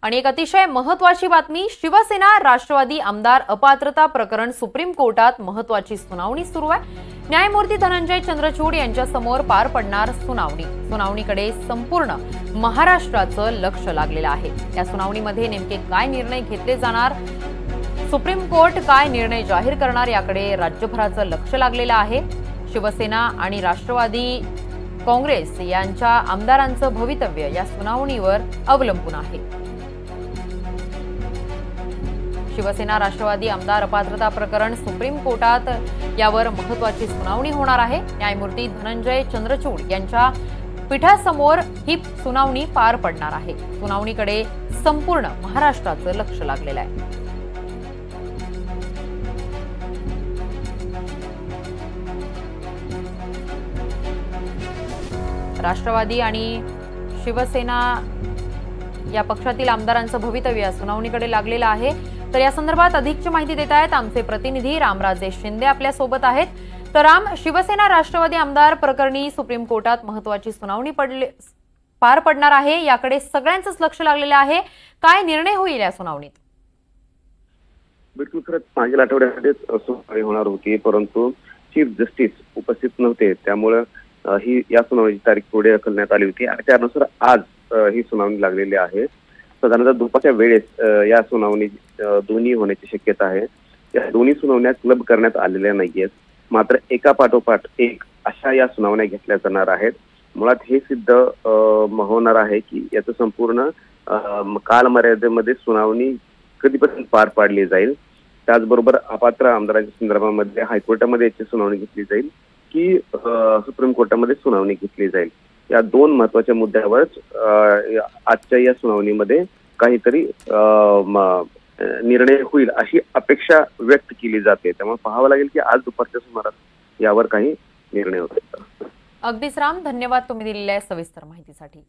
आणि एक अतिशय महत्त्वाची बातमी, शिवसेना राष्ट्रवादी आमदार अपात्रता प्रकरण सुप्रीम कोर्टात महत्त्वाची सुनावणी सुरू आहे। न्यायमूर्ती धनंजय चंद्रचूड यांच्या समोर पार पडणार सुनावणीकडे संपूर्ण महाराष्ट्राचं लक्ष लागलेलं आहे। या सुनावणीमध्ये नेमके काय निर्णय घेतले जाणार, सुप्रीम कोर्ट काय निर्णय जाहीर करणार याकडे राज्यभराचं लक्ष लागलेलं आहे। शिवसेना आणि राष्ट्रवादी काँग्रेस यांच्या आमदारांचं भवितव्य या सुनावणीवर अवलंबून आहे। शिवसेना राष्ट्रवादी आमदार अपात्रता प्रकरण सुप्रीम कोर्टात यावर महत्त्वाची सुनावणी होणार आहे। न्यायमूर्ती धनंजय चंद्रचूड यांच्या पीठासमोर ही सुनावणी पार पडणार आहे। सुनावणीकडे संपूर्ण महाराष्ट्राचं लक्ष लागलेलं आहे। राष्ट्रवादी आणि शिवसेना या पक्षातील आमदारांचं भवितव्य या सुनावणीकडे लागलेलं आहे। तर या संदर्भात अधिकची माहिती देत आहेत आमचे प्रतिनिधी रामराजे शिंदे आपल्या सोबत आहेत। तर राम, शिवसेना राष्ट्रवादी आमदार प्रकरणी सुप्रीम कोर्टात महत्त्वाची सुनावणी पार पडणार आहे, याकडे सगळ्यांचंच लक्ष लागलेलं आहे। काय निर्णय होईल या सुनावणीत? बिलकुल, खरंच मागील आठवड्यामध्येच सुनावणी होणार होती, परंतु चीफ जस्टिस उपस्थित नव्हते, त्यामुळे ही या सुनावणीची तारीख पुढे ढकलण्यात आली होती आणि त्यानुसार आज ही सुनावणी लागलेली आहे। साधारणतः दुपारच्या वेळेस या सुनावणी दोन्ही होण्याची शक्यता आहे। या दोन्ही सुनावण्या क्लब करण्यात आलेल्या नाहीयेत, मात्र एका पाठोपाठ एक अशा या सुनावण्या घेतल्या जाणार आहेत। मुळात हे सिद्ध होणार आहे की याचं संपूर्ण कालमर्यादेमध्ये सुनावणी कधीपर्यंत पार पाडली जाईल। त्याचबरोबर अपात्र आमदारांच्या संदर्भामध्ये हायकोर्टामध्ये याची सुनावणी घेतली जाईल की सुप्रीम कोर्टामध्ये सुनावणी घेतली जाईल। या दोन महत्त्वाच्या मुद्द्यावरच आजच्या या सुनावणीमध्ये काहीतरी निर्णय होईल अशी अपेक्षा व्यक्त केली जाते। त्यामुळे पाहावं लागेल की आज दुपारच्या सुमारास यावर काही निर्णय होतील। अगदीच राम, धन्यवाद तुम्ही दिलेल्या सविस्तर माहितीसाठी।